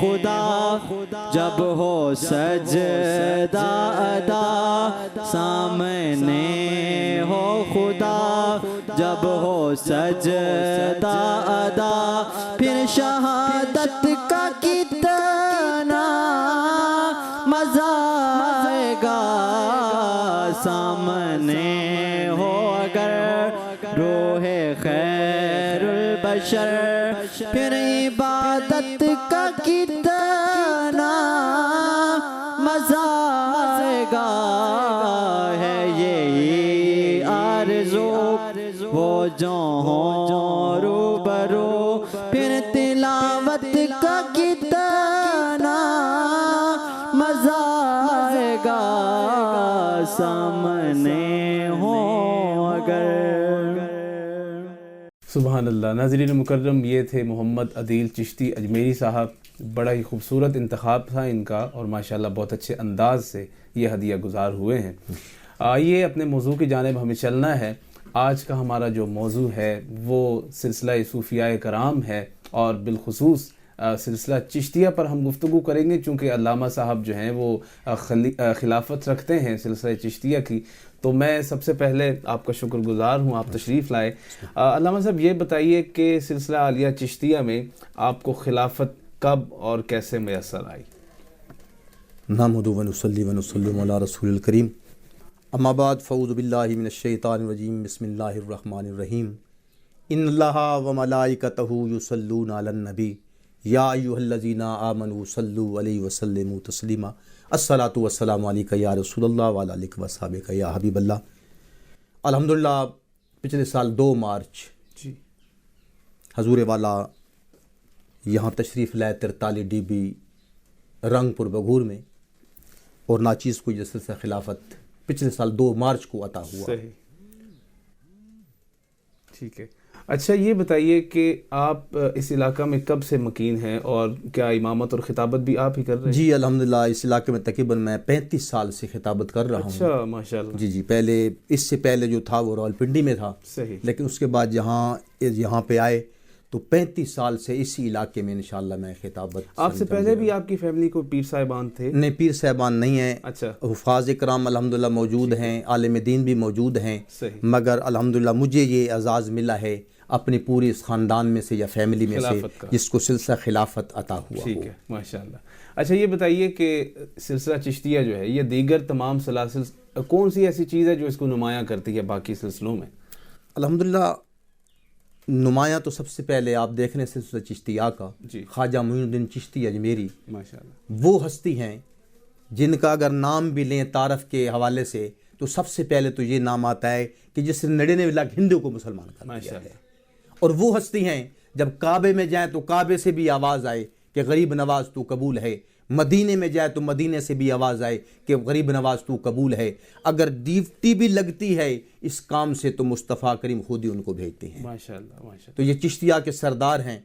خدا جب ہو سجدہ ادا سامنے ہو خدا جب ہو سجدہ ادا پھر شہادت کا کتنا مزہ آئے گا سامنے ہو اگر روح خیر البشر پھر عبادت کا کتنا مزہ آئے گا ہے یہی آرزو وہ جو ہوں روبرو پھر تلاوت کا کتنا مزہ آئے گا سامنے ہو اگر۔ سبحان اللہ۔ ناظرین مکرم، یہ تھے محمد عدیل چشتی اجمیری صاحب۔ بڑا ہی خوبصورت انتخاب تھا ان کا اور ماشاءاللہ بہت اچھے انداز سے یہ ہدیہ گزار ہوئے ہیں۔ آئیے اپنے موضوع کی جانب ہمیں چلنا ہے۔ آج کا ہمارا جو موضوع ہے وہ سلسلہ صوفیاء کرام ہے اور بالخصوص سلسلہ چشتیہ پر ہم گفتگو کریں گے، چونکہ علامہ صاحب جو ہیں وہ خلافت رکھتے ہیں سلسلہ چشتیہ کی، تو میں سب سے پہلے آپ کا شکر گزار ہوں، آپ تشریف لائے۔ علامہ صاحب یہ بتائیے کہ سلسلہ عالیہ چشتیہ میں آپ کو خلافت کب اور کیسے میسر آئی؟ نحمدہ ونصلی ونسلم علی رسول الکریم، اما بعد فاعوذ باللہ من الشیطان الرجیم، بسم اللہ الرحمن الرحیم۔ ان اللہ وملائکتہ یصلون علی النبی یا ایھا الذین آمنوا صلوا علیہ وسلموا تسلیما۔ الصلاۃ والسلام علیک یا رسول اللہ وعلی آلک وصحبک یا حبیب اللہ۔ الحمدللہ پچھلے سال 2 مارچ جی حضور والا یہاں تشریف لائے 43 ڈی بی رنگ پور بگور میں، اور ناچیز کو یہ سلسلہ خلافت پچھلے سال 2 مارچ کو عطا ہوا۔ صحیح، ٹھیک ہے۔ اچھا یہ بتائیے کہ آپ اس علاقہ میں کب سے مکین ہیں اور کیا امامت اور خطابت بھی آپ ہی کر رہے ہیں؟ جی الحمدللہ اس علاقے میں تقریباً میں 35 سال سے خطابت کر رہا ہوں۔ اچھا ماشاءاللہ۔ جی پہلے اس سے پہلے جو تھا وہ راولپنڈی میں تھا، صحیح، لیکن اس کے بعد یہاں پہ آئے تو 35 سال سے اسی علاقے میں انشاءاللہ میں خطابت۔ آپ سے پہلے بھی آپ کی فیملی کو پیر صاحبان تھے؟ نہیں، پیر صاحبان نہیں ہیں۔ اچھا، حفاظ کرام الحمدللہ موجود ہیں، عالم دین بھی موجود ہیں، صحیح، مگر الحمدللہ مجھے یہ اعزاز ملا ہے اپنی پوری اس خاندان میں سے یا فیملی میں سے خلافت کا، جس کو سلسلہ خلافت عطا ہوا۔ ٹھیک ہے ماشاءاللہ۔ اچھا یہ بتائیے کہ سلسلہ چشتیہ جو ہے یہ دیگر تمام سلاسل کون سی ایسی چیز ہے جو اس کو نمایاں کرتی ہے باقی سلسلوں میں؟ الحمدللہ نمایاں تو سب سے پہلے آپ دیکھ رہے ہیں سلسلہ چشتیہ کا، جی، خواجہ معین الدین چشتی اجمیری، ماشاءاللہ، وہ ہستی ہیں جن کا اگر نام بھی لیں تعارف کے حوالے سے تو سب سے پہلے تو یہ نام آتا ہے کہ جس نے 99 لاکھ ہندو کو مسلمان کر دیا ہے۔ ماشاءاللہ، اور وہ ہستی ہیں جب کعبے میں جائیں تو کعبے سے بھی آواز آئے کہ غریب نواز تو قبول ہے، مدینے میں جائے تو مدینے سے بھی آواز آئے کہ غریب نواز تو قبول ہے، اگر ڈیوٹی بھی لگتی ہے اس کام سے تو مصطفیٰ کریم خود ہی ان کو بھیجتے ہیں۔ ماشاءاللہ، ماشاءاللہ۔ تو یہ چشتیہ کے سردار ہیں،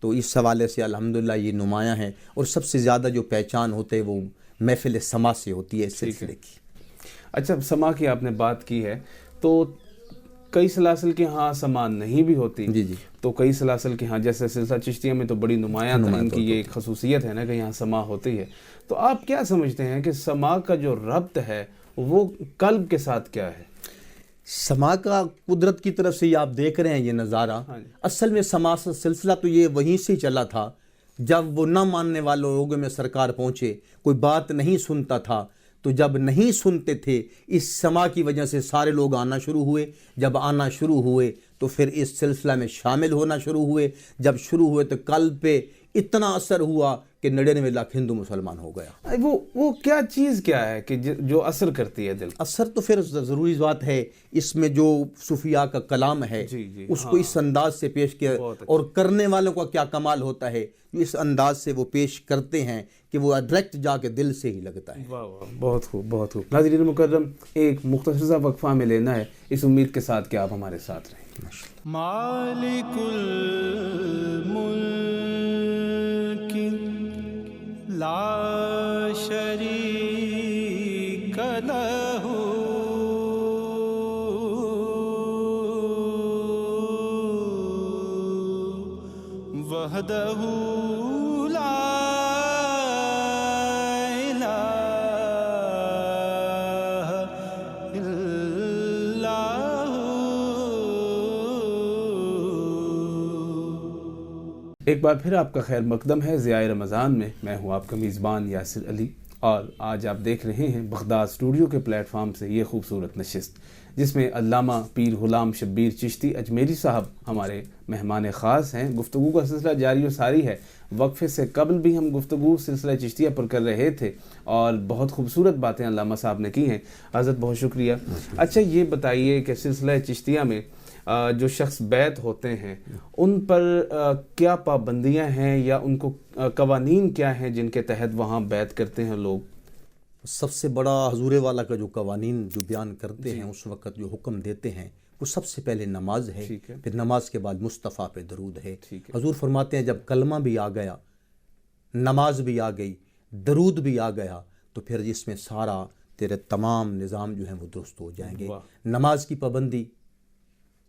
تو اس حوالے سے الحمدللہ یہ نمایاں ہیں، اور سب سے زیادہ جو پہچان ہوتے وہ محفل سما سے ہوتی ہے اس سلسلے کی۔ اچھا سما کی آپ نے بات کی ہے، تو کئی سلاسل کے ہاں سما نہیں بھی ہوتی، جی جی، تو کئی سلاسل کے ہاں جیسے سلسلہ چشتیہ میں تو بڑی نمایاں ان کی یہ ایک خصوصیت ہے نا کہ یہاں سما ہوتی ہے، تو آپ کیا سمجھتے ہیں کہ سما کا جو ربط ہے وہ قلب کے ساتھ کیا ہے؟ سما کا قدرت کی طرف سے یہ آپ دیکھ رہے ہیں یہ نظارہ، اصل میں سما سلسلہ تو یہ وہیں سے چلا تھا جب وہ نہ ماننے والوں لوگوں میں سرکار پہنچے، کوئی بات نہیں سنتا تھا، تو جب نہیں سنتے تھے اس سما کی وجہ سے سارے لوگ آنا شروع ہوئے، جب آنا شروع ہوئے تو پھر اس سلسلہ میں شامل ہونا شروع ہوئے، جب شروع ہوئے تو قلب پہ اتنا اثر ہوا کہ 99 لاکھ ہندو مسلمان ہو گیا۔ وہ کیا چیز کیا ہے کہ جو اثر کرتی ہے دل؟ اثر تو پھر ضروری بات ہے، اس میں جو صوفیاء کا کلام ہے اس کو اس انداز سے پیش کیا، اور کرنے والوں کا کیا کمال ہوتا ہے جو اس انداز سے وہ پیش کرتے ہیں کہ وہ ڈائریکٹ جا کے دل سے ہی لگتا ہے۔ واہ واہ، بہت خوب، بہت خوب۔ ناظرین مکرم ایک مختصر سا وقفہ ہمیں لینا ہے، اس امید کے ساتھ کہ آپ ہمارے ساتھ رہیں۔ مالک الملک لا شریک لہ وحدہ لا ایک بار پھر آپ کا خیر مقدم ہے ضیاء رمضان میں. میں ہوں آپ کا میزبان یاسر علی، اور آج آپ دیکھ رہے ہیں بغداد اسٹوڈیو کے پلیٹ فارم سے یہ خوبصورت نشست، جس میں علامہ پیر غلام شبیر چشتی اجمیری صاحب ہمارے مہمان خاص ہیں. گفتگو کا سلسلہ جاری و ساری ہے. وقفے سے قبل بھی ہم گفتگو سلسلہ چشتیہ پر کر رہے تھے اور بہت خوبصورت باتیں علامہ صاحب نے کی ہیں. حضرت بہت شکریہ. اچھا یہ بتائیے کہ سلسلہ چشتیہ میں جو شخص بیعت ہوتے ہیں ان پر کیا پابندیاں ہیں یا ان کو قوانین کیا ہیں جن کے تحت وہاں بیعت کرتے ہیں لوگ؟ سب سے بڑا حضور والا کا جو قوانین جو بیان کرتے ہیں اس وقت جو حکم دیتے ہیں وہ سب سے پہلے نماز ہے، پھر نماز کے بعد مصطفیٰ پہ درود ہے. حضور فرماتے ہیں جب کلمہ بھی آ گیا، نماز بھی آ گئی، درود بھی آ گیا، تو پھر اس میں سارا تیرے تمام نظام جو ہیں وہ درست ہو جائیں گے. نماز کی پابندی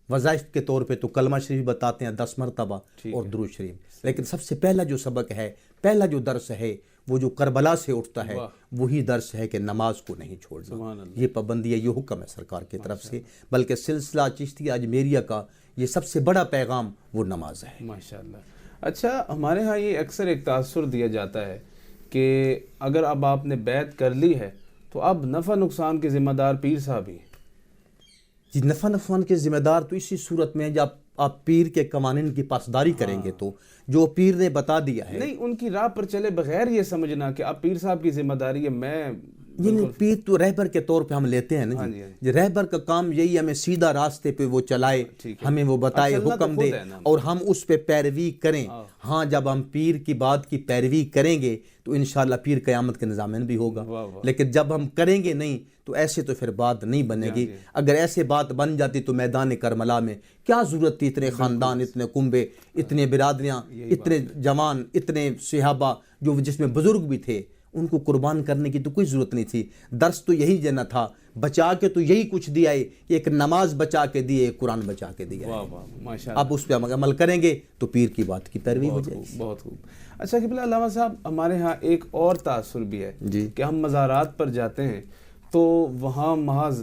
وظائف کے طور پہ تو کلمہ شریف بتاتے ہیں 10 مرتبہ اور درود شریف، لیکن سب سے پہلا جو سبق ہے، پہلا جو درس ہے وہ جو کربلا سے اٹھتا ہے وہی درس ہے کہ نماز کو نہیں چھوڑنا. یہ پابندی ہے، یہ حکم ہے سرکار کی طرف سے. بلکہ سلسلہ چشتیہ اجمیریہ کا یہ سب سے بڑا پیغام وہ نماز ہے. ماشاءاللہ. اچھا ہمارے ہاں یہ اکثر ایک تاثر دیا جاتا ہے کہ اگر اب آپ نے بیعت کر لی ہے تو اب نفع نقصان کے ذمہ دار پیر صاحب ہی ہیں. جی، نفع نقصان کے ذمہ دار تو اسی صورت میں جب آپ پیر کے قوانین کی پاسداری کریں گے تو جو پیر نے بتا دیا ہے. نہیں، ان کی راہ پر چلے بغیر یہ سمجھنا کہ اب پیر صاحب کی ذمہ داری ہے. میں یہ پیر تو رہبر کے طور پہ ہم لیتے ہیں نا جی. رہبر کا کام یہی ہمیں سیدھا راستے پہ وہ چلائے، ہمیں وہ بتائے، حکم دے اور ہم اس پہ پیروی کریں. ہاں جب ہم پیر کی بات کی پیروی کریں گے تو انشاءاللہ پیر قیامت کے نظام میں بھی ہوگا. لیکن جب ہم کریں گے نہیں تو ایسے تو پھر بات نہیں بنے گی. اگر ایسے بات بن جاتی تو میدان کربلا میں کیا ضرورت تھی؟ اتنے خاندان، اتنے کنبے، اتنے برادریاں، اتنے جوان، اتنے صحابہ جو جس میں بزرگ بھی تھے، ان کو قربان کرنے کی تو کوئی ضرورت نہیں تھی. درس تو یہی دینا تھا، بچا کے تو یہی کچھ دیا ہے کہ ایک نماز بچا کے دی، ایک قرآن بچا کے دیا ہے. اب اس پہ عمل کریں گے تو پیر کی بات کی پیروی ہو جائے گی. بہت خوب. اچھا قبلہ علامہ صاحب، ہمارے ہاں ایک اور تاثر بھی ہے کہ ہم مزارات پر جاتے ہیں تو وہاں محض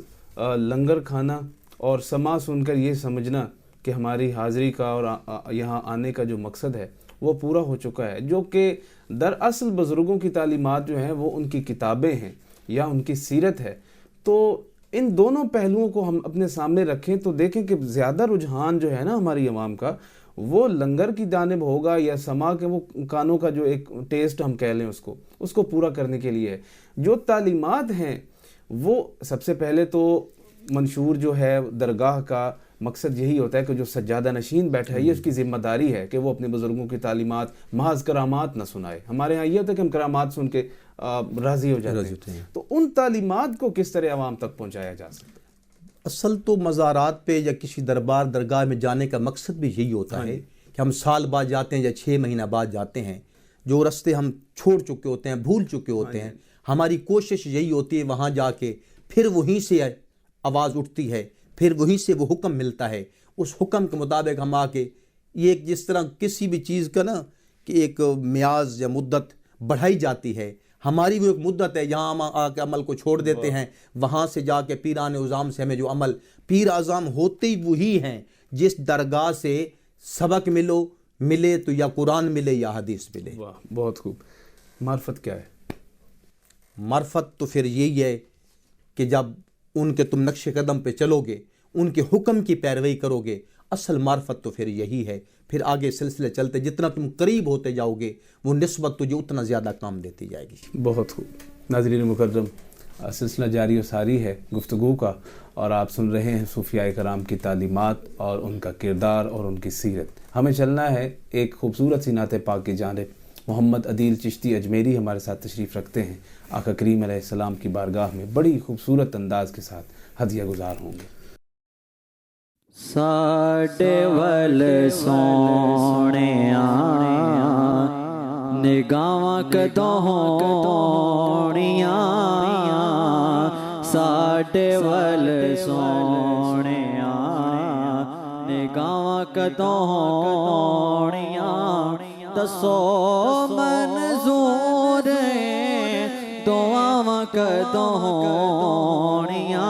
لنگر کھانا اور سما سن کر یہ سمجھنا کہ ہماری حاضری کا اور یہاں آنے کا جو مقصد ہے وہ پورا ہو چکا ہے، جو کہ دراصل بزرگوں کی تعلیمات جو ہیں وہ ان کی کتابیں ہیں یا ان کی سیرت ہے. تو ان دونوں پہلوؤں کو ہم اپنے سامنے رکھیں تو دیکھیں کہ زیادہ رجحان جو ہے نا ہماری عوام کا وہ لنگر کی جانب ہوگا یا سما کے وہ کانوں کا جو ایک ٹیسٹ ہم کہہ لیں اس کو پورا کرنے کے لیے. جو تعلیمات ہیں وہ سب سے پہلے تو منشور جو ہے درگاہ کا مقصد یہی ہوتا ہے کہ جو سجادہ نشین بیٹھا ہے یہ اس کی ذمہ داری ہے کہ وہ اپنے بزرگوں کی تعلیمات محض کرامات نہ سنائے. ہمارے ہاں یہ ہوتا ہے کہ ہم کرامات سن کے راضی ہو جاتے ہیں. تو ان تعلیمات کو کس طرح عوام تک پہنچایا جا سکتا ہے؟ اصل تو مزارات پہ یا کسی دربار درگاہ میں جانے کا مقصد بھی یہی ہوتا ہے کہ ہم سال بعد جاتے ہیں یا 6 مہینہ بعد جاتے ہیں. جو رستے ہم چھوڑ چکے ہوتے ہیں، بھول چکے ہوتے ہیں، ہماری کوشش یہی ہوتی ہے وہاں جا کے پھر وہیں سے آواز اٹھتی ہے، پھر وہیں سے وہ حکم ملتا ہے. اس حکم کے مطابق ہم آ کے یہ جس طرح کسی بھی چیز کا نا کہ ایک میعاد یا مدت بڑھائی جاتی ہے، ہماری وہ ایک مدت ہے یہاں ہم آ کے عمل کو چھوڑ دیتے ہیں. وہاں سے جا کے پیران اعظام سے ہمیں جو عمل، پیر اعظام ہوتے ہی وہی ہیں جس درگاہ سے سبق ملے تو یا قرآن ملے یا حدیث ملے. بہت خوب. معرفت کیا ہے؟ معرفت تو پھر یہی ہے کہ جب ان کے تم نقش قدم پہ چلو گے، ان کے حکم کی پیروی کرو گے، اصل معرفت تو پھر یہی ہے. پھر آگے سلسلے چلتے جتنا تم قریب ہوتے جاؤ گے وہ نسبت تجھے اتنا زیادہ کام دیتی جائے گی. بہت خوب. ناظرین مکرم، سلسلہ جاری و ساری ہے گفتگو کا اور آپ سن رہے ہیں صوفیاء کرام کی تعلیمات اور ان کا کردار اور ان کی سیرت. ہمیں چلنا ہے ایک خوبصورت سی نعت پاک کی جانب. محمد عدیل چشتی اجمیری ہمارے ساتھ تشریف رکھتے ہیں. آقا کریم علیہ السلام کی بارگاہ میں بڑی خوبصورت انداز کے ساتھ ہدیہ گزار ہوں گے. ساڈے ول سونیاں نگاواں کدوں ہونیاں، ساڈے ول سونیاں نگاواں کدوں ہونیاں، دسو منظور دعاواں کدوں ہونیاں،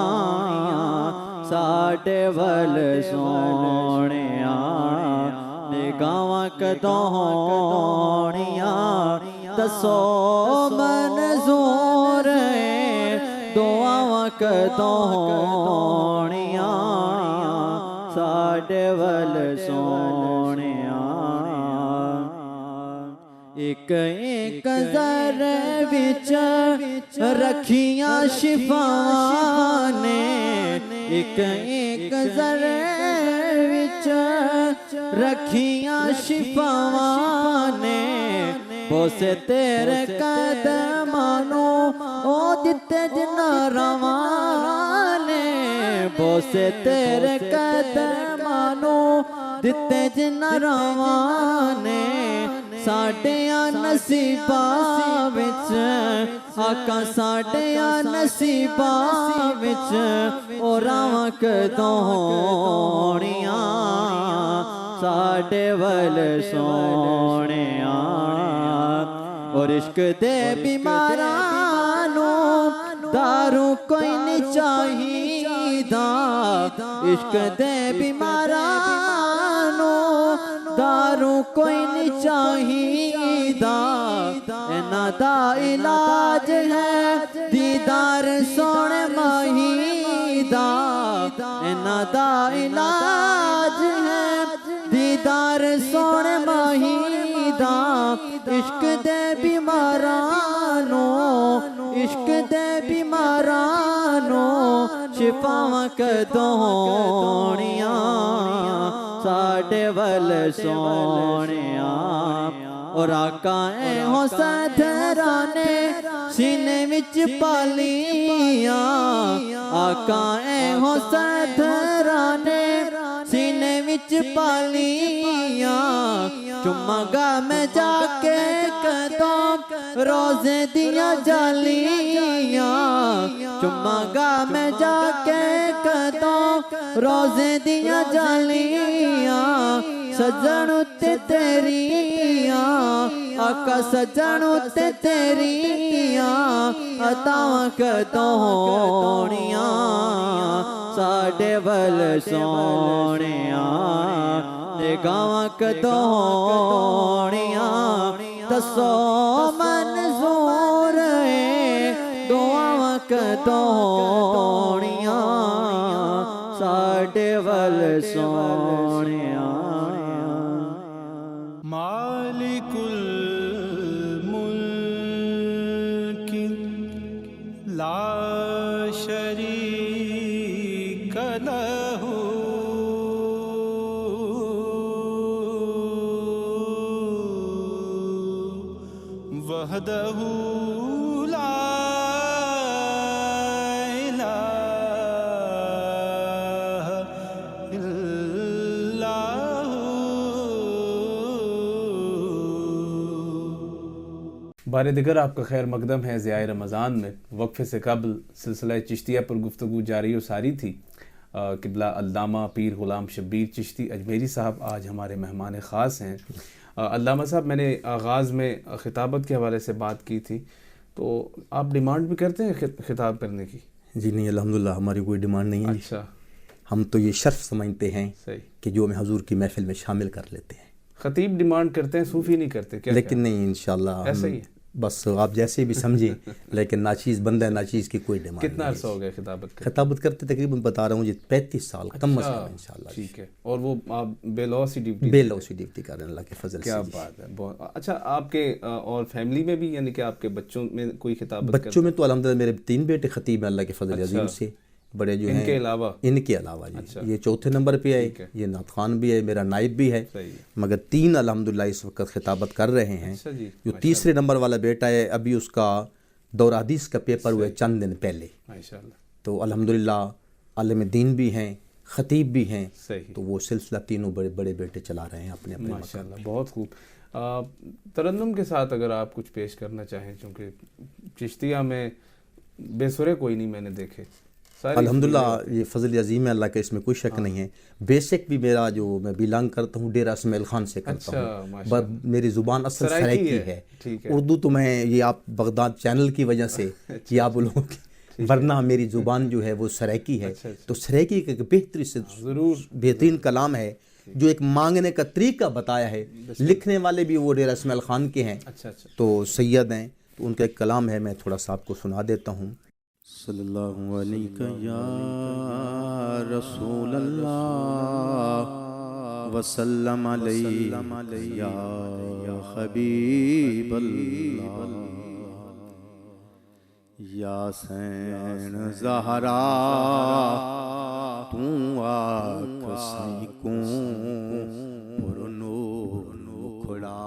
ساڈے ول سونیاں نگاواں کدوں ہونیاں دسو منظور دعاواں کدوں ہونیاں ساڈے ول سونیاں ایک ایک ذرے وچ رکھیاں شفاواں نے ایک ایک ذرے وچ رکھیاں شفاواں نے بوسے تیرے قدماں نوں او دتے جناں رواں نے بوسے تیرے قدماں نوں دتے جناں رواں نے ساڈیاں نصیباں وچ آقا ساڈیاں نصیباں وچ او راواں کدوں ہونیاں ساڈے ول سونیاں اور عشق دے بیماراں نوں دارو کوئی نہیں چاہیدا عشق دے بیماراں نوں دارو کوئی نہیں چاہیدا انہاں دا علاج ہے دیدار سونے ماہی دا انہاں دا علاج ہے دیدار سونے ماہی دا عشق دے بیماراں نوں عشق دے بیماراں نوں شفاواں کدوں ہونیاں ساڈے ول سونیاں اور آقا حسین دھرانے سینے وچ پالیاں آقا حسین دھرانے سینے وچ پالیاں چما گا میں جا کے کدوں روزے دیاں جالیاں چما گا میں جا کے کدوں روزے دیاں جالیاں سجن تے تیریاں آقا سجن تے تیریاں عطاواں کدوں ہونیاں ساڈے ول سونیاں نگاواں کدوں ہونیاں دسو منظور دعاواں کدوں ہونیاں ساڈے ول سونیاں مالک الملک لا شریک لہ وحدہ لا الہ الا بار دیگر آپ کا خیر مقدم ہے ضیاء رمضان میں۔ وقفے سے قبل سلسلہ چشتیہ پر گفتگو جاری و ساری تھی۔ قبلہ علامہ پیر غلام شبیر چشتی اجمیری صاحب آج ہمارے مہمان خاص ہیں۔ علامہ صاحب، میں نے آغاز میں خطابت کے حوالے سے بات کی تھی، تو آپ ڈیمانڈ بھی کرتے ہیں خطاب کرنے کی؟ جی نہیں، الحمدللہ ہماری کوئی ڈیمانڈ نہیں ہے۔ اچھا، ہم تو یہ شرف سمجھتے ہیں صحیح کہ جو ہمیں حضور کی محفل میں شامل کر لیتے ہیں، خطیب ڈیمانڈ کرتے ہیں، صوفی نہیں کرتے کیا؟ لیکن نہیں انشاءاللہ ایسا ہی ہے، بس آپ جیسے بھی سمجھیں، لیکن ناچیز بندہ ناچیز کی کوئی ڈیمانڈ کتنا عرصہ ہو گیا خطابت کرتے؟ خطابت کرتے تقریباً بتا رہا ہوں جی 35 سال کم از کم انشاءاللہ۔ ٹھیک ہے، اور وہ آپ بے لوسی ڈیوٹی؟ بے لوسی ڈیوٹی کر رہے ہیں اللہ کے فضل سے۔ کیا بات ہے، بہت اچھا۔ آپ کے اور فیملی میں بھی، یعنی کہ آپ کے بچوں میں کوئی خطابت کرتے؟ بچوں میں تو الحمدللہ میرے 3 بیٹے خطیب ہیں اللہ کے فضل عظیم سے، بڑے جو ہیں ان کے علاوہ؟ ان کے علاوہ جی، یہ چوتھے نمبر پہ ہے، یہ نعت خوان بھی ہے، میرا نائب بھی ہے، مگر 3 الحمدللہ اس وقت خطابت کر رہے ہیں۔ جو تیسرے نمبر والا بیٹا ہے، ابھی اس کا دور حدیث کا پیپر ہوئے چند دن پہلے، ماشاءاللہ۔ تو الحمدللہ عالم دین بھی ہیں، خطیب بھی ہیں، صحیح، تو وہ سلسلہ تینوں بڑے بڑے بیٹے چلا رہے ہیں اپنے اپنے ماشاءاللہ، بہت خوب۔ ترنم کے ساتھ اگر آپ کچھ پیش کرنا چاہیں، چونکہ چشتیہ میں بے سرے کوئی نہیں میں نے دیکھے۔ الحمدللہ یہ فضل عظیم ہے اللہ کا، اس میں کوئی شک نہیں ہے۔ بیسک بھی میرا جو میں بلانگ کرتا ہوں ڈیرہ اسماعیل خان سے کرتا ہوں، میری زبان اصل سرائکی ہے۔ اردو تو میں یہ آپ بغداد چینل کی وجہ سے یہ آپ لوگوں کی، ورنہ میری زبان جو ہے وہ سرائکی ہے۔ تو سرائکی کا بہترین کلام ہے جو ایک مانگنے کا طریقہ بتایا ہے. لکھنے والے بھی وہ ڈیرہ اسماعیل خان کے ہیں, اچھا اچھا, تو سید ہیں, تو ان کا ایک کلام ہے, میں تھوڑا سا آپ کو سنا دیتا ہوں. صلی اللہ علیہ یا رسول اللہ وسلم علیہ یا حبیب اللہ یا حسین زہرا تو آنکھ سائیکوں پر نور مکھڑا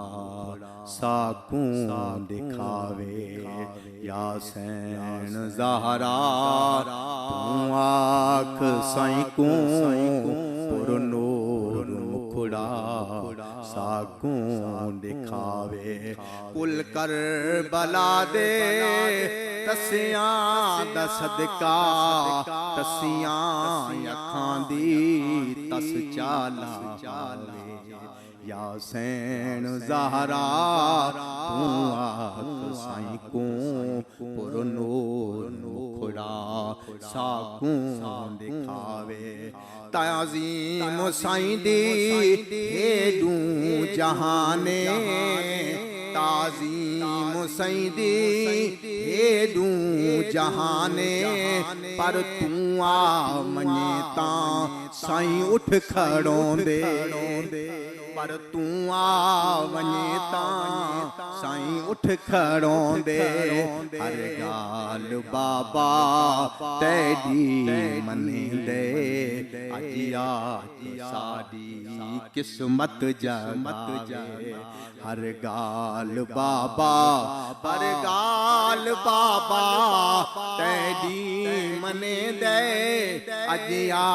ساکوں دکھاوے یا حسین زہرا تو آنکھ سائیکوں پر نور مکھڑا ساکوں دکھاوے کل کر بلا دے تسیاں دا صدقہ تسیاں اکھاں دی تس چالا یا حسین زہرا تو آنکھ سائیکوں پر نور مکھڑا ساکوں دکھاوے تعظیم سائیں دی ہیڈوں جہانے تعظیم سائیں دی ہیڈوں جہانے پر تو آ منی تاں سائیں اٹھ کھڑوں دے پر تو آ ونجے تاں سائیں اٹھ کھڑوں دے ہر گال بابا تیڈی منے دے اجیا ساڈی قسمت جگاوے ہر گال بابا ہر گال بابا تیڈی منے دے اجیا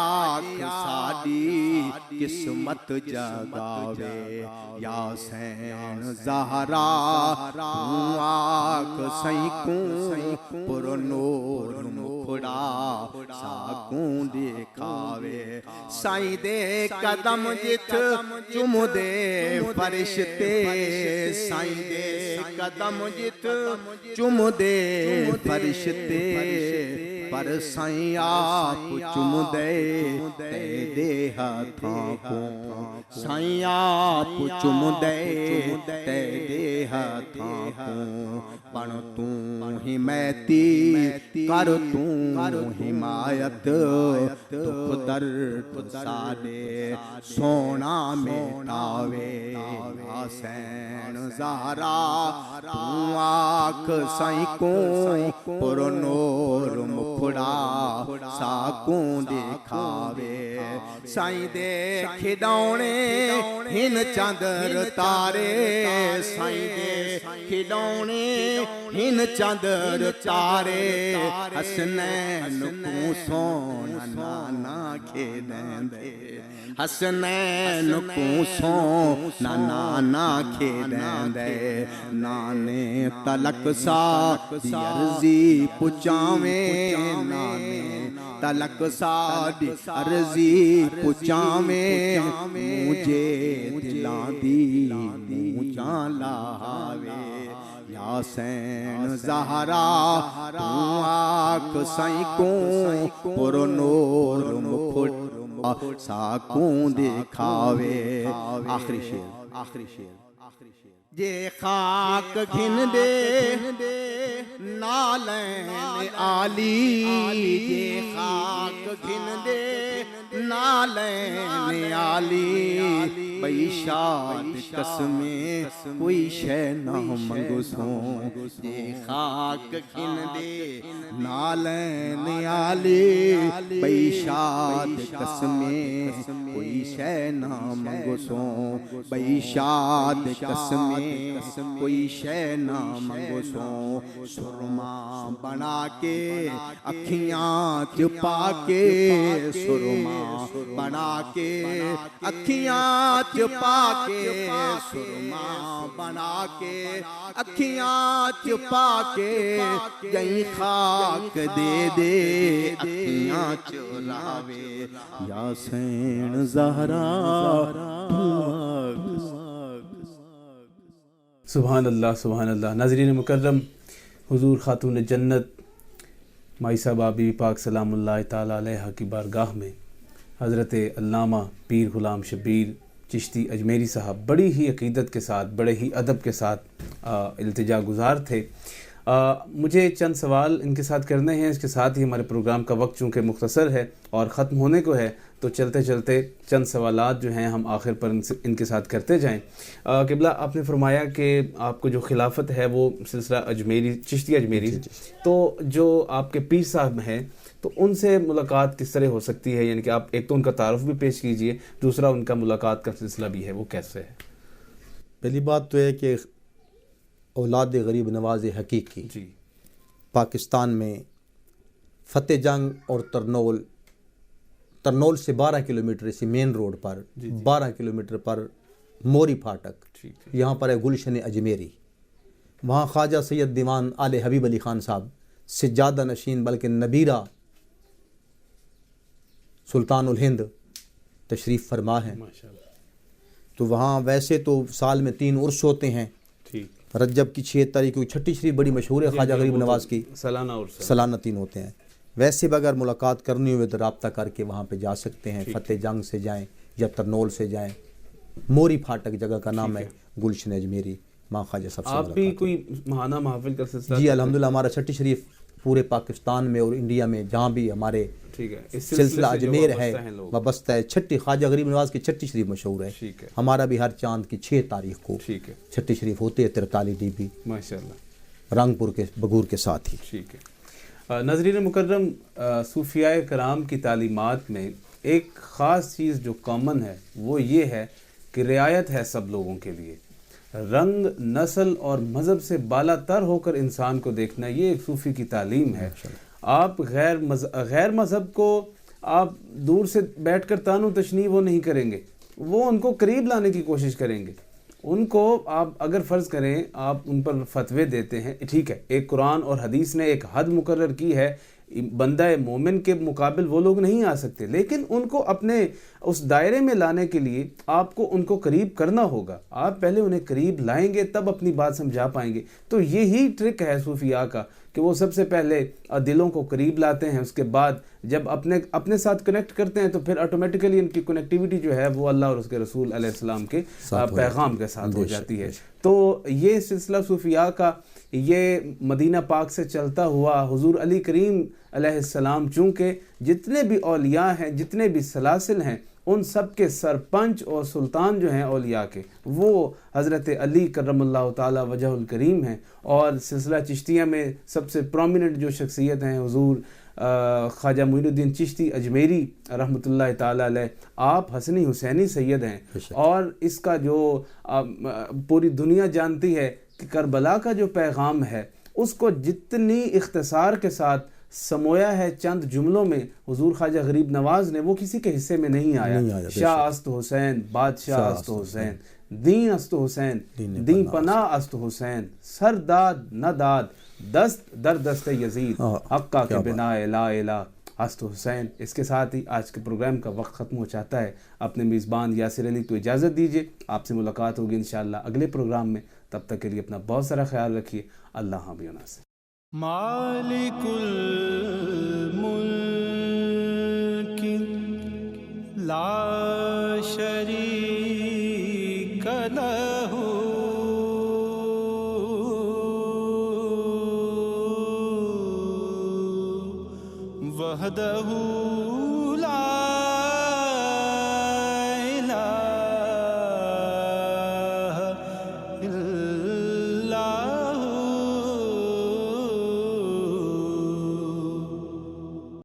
ساڈی قسمت جگاوے یا حسین زہرا تو آنکھ سائیکوں پر نور مکھڑا ساکوں دکھاوے سائیں دے قدم جت چم دے فرشتے سائیں دے قدم جت چم دے فرشتے پر سائیں آپ چم دے دے ہاتھوں کو سائیں آپ چم دے دے ہاتھوں کو پڑ تو حمایتی کر تو حمایت دکھ درد ساڈے سونا مٹاوے حسین زہرا تو آنکھ سائیکوں پر نور مکھڑا ساکوں دکھاوے سائیں دے کھڈونے ہن چاندر تارے سائیں دے کھڈونے ہن چاندر تارے حسنین کو سونا نانا کھیلیں دے حسنین کو سونا نانا کھیلیں دے نانے تلک سا عرضی پچاویں نانے تلک ساڈی عرضی پچاویں مجھے دلاں دی موجاں لاوے یا حسین زہرا تو آنکھ سائیکوں پر نور مکھڑا ساکوں دکھاوے آخری شعر جے خاک گھن دے نالین آلی جے خاک گھن دے نالین آلی بئی شاد قسمیں کوئی شے نہ منگسوں جے خاک گھن دے نالین آلی بئی شاد قسمیں کوئی شے نہ منگسوں بئی شاد قسمیں کوئی شے نہ منگسوں سرما بنا کے اکھیاں چپا کے سرما بنا کے اکھیاں چپا کے سرما بنا کے اکھیاں چپا کے گئی خاک دے دے اکھیاں چراوے یا حسین زہرا سبحان اللہ سبحان اللہ. ناظرین مکرم، حضور خاتون جنت مائی صاحبہ بی بی پاک سلام اللہ تعالیٰ علیہ کی بارگاہ میں حضرت علامہ پیر غلام شبیر چشتی اجمیری صاحب بڑی ہی عقیدت کے ساتھ، بڑے ہی ادب کے ساتھ التجا گزار تھے۔ مجھے چند سوال ان کے ساتھ کرنے ہیں، اس کے ساتھ ہی ہمارے پروگرام کا وقت چونکہ مختصر ہے اور ختم ہونے کو ہے، تو چلتے چلتے چند سوالات جو ہیں ہم آخر پر ان کے ساتھ کرتے جائیں۔ قبلہ آپ نے فرمایا کہ آپ کو جو خلافت ہے وہ سلسلہ اجمیری چشتی اجمیری، تو جو آپ کے پیر صاحب ہیں تو ان سے ملاقات کس طرح ہو سکتی ہے؟ یعنی کہ آپ ایک تو ان کا تعارف بھی پیش کیجئے، دوسرا ان کا ملاقات کا سلسلہ بھی ہے وہ کیسے ہے؟ پہلی بات تو ہے کہ اولاد غریب نواز حقیقی جی پاکستان میں فتح جنگ اور ترنول سے 12 کلومیٹر اسی مین روڈ پر 12 کلومیٹر پر موری پھاٹک، یہاں پر ہے گلشن اجمیری، وہاں خواجہ سید دیوان آل حبیب علی خان صاحب سجادہ نشین بلکہ نبیرہ سلطان الہند تشریف فرما ہیں۔ تو وہاں ویسے تو سال میں 3 عرس ہوتے ہیں، رجب کی 6 تاریخ کو چھٹی شریف بڑی مشہور ہے خواجہ غریب نواز کی، سالانہ 3 ہوتے ہیں۔ ویسے بھی اگر ملاقات کرنی ہوئے تو رابطہ کر کے وہاں پہ جا سکتے ہیں، فتح جنگ سے جائیں یا ترنول سے جائیں، موری پھاٹک جگہ کا نام ہے، گلشن اجمیری، ماں خواجہ سب سے آپ بھی کوئی ماہانہ محافل کا سلسلہ؟ جی الحمدللہ، ہمارا چھٹی شریف پورے پاکستان میں اور انڈیا میں جہاں بھی ہمارے سلسلہ اجمیر ہے وابستہ ہے، چھٹی خواجہ غریب نواز کی چھٹی شریف مشہور ہے، ہمارا بھی ہر چاند کی 6 تاریخ کو چھٹی شریف ہوتی ہے 43 ڈی بی ماشاءاللہ رنگپور کے بگور کے ساتھ ہی۔ ٹھیک ہے ناظرین مکرم، صوفیاء کرام کی تعلیمات میں ایک خاص چیز جو کامن ہے وہ یہ ہے کہ رعایت ہے سب لوگوں کے لیے، رنگ نسل اور مذہب سے بالا تر ہو کر انسان کو دیکھنا، یہ ایک صوفی کی تعلیم ہے۔ آپ غیر مذہب کو آپ دور سے بیٹھ کر تانو تشنیع وہ نہیں کریں گے، وہ ان کو قریب لانے کی کوشش کریں گے۔ ان کو آپ اگر فرض کریں آپ ان پر فتوے دیتے ہیں، ٹھیک ہے، ایک قرآن اور حدیث نے ایک حد مقرر کی ہے، بندہ مومن کے مقابل وہ لوگ نہیں آ سکتے، لیکن ان کو اپنے اس دائرے میں لانے کے لیے آپ کو ان کو قریب کرنا ہوگا۔ آپ پہلے انہیں قریب لائیں گے تب اپنی بات سمجھا پائیں گے۔ تو یہی ٹرک ہے صوفیاء کا کہ وہ سب سے پہلے دلوں کو قریب لاتے ہیں، اس کے بعد جب اپنے ساتھ کنیکٹ کرتے ہیں تو پھر آٹومیٹیکلی ان کی کنیکٹیویٹی جو ہے وہ اللہ اور اس کے رسول علیہ السلام کے پیغام کے ساتھ ہو جاتی ہے۔ تو یہ سلسلہ صوفیاء کا یہ مدینہ پاک سے چلتا ہوا حضور علی کریم علیہ السلام، چونکہ جتنے بھی اولیاء ہیں، جتنے بھی سلاسل ہیں، ان سب کے سرپنچ اور سلطان جو ہیں اولیاء کے وہ حضرت علی کرم اللہ تعالی وجہ الکریم ہیں۔ اور سلسلہ چشتیہ میں سب سے پرومیننٹ جو شخصیت ہیں حضور خواجہ معین الدین چشتی اجمیری رحمۃ اللہ تعالی علیہ، آپ حسنی حسینی سید ہیں، اور اس کا جو پوری دنیا جانتی ہے کہ کربلا کا جو پیغام ہے اس کو جتنی اختصار کے ساتھ سمویا ہے چند جملوں میں حضور خواجہ غریب نواز نے، وہ کسی کے حصے میں نہیں آیا۔ شاہ است حسین، بادشاہ است حسین، دین است حسین، دین پناہ است حسین، سر داد نہ داد، دست در دست یزید، حقہ کے بنا لا الہ است حسین۔ اس کے ساتھ ہی آج کے پروگرام کا وقت ختم ہو جاتا ہے۔ اپنے میزبان یاسر علی کو اجازت دیجیے، آپ سے ملاقات ہوگی انشاءاللہ اگلے پروگرام میں۔ تب تک کے لیے اپنا بہت سارا خیال رکھیے۔ اللہ حافظ ناصر۔ مالک الملک لا شریک لہ وحدہ لا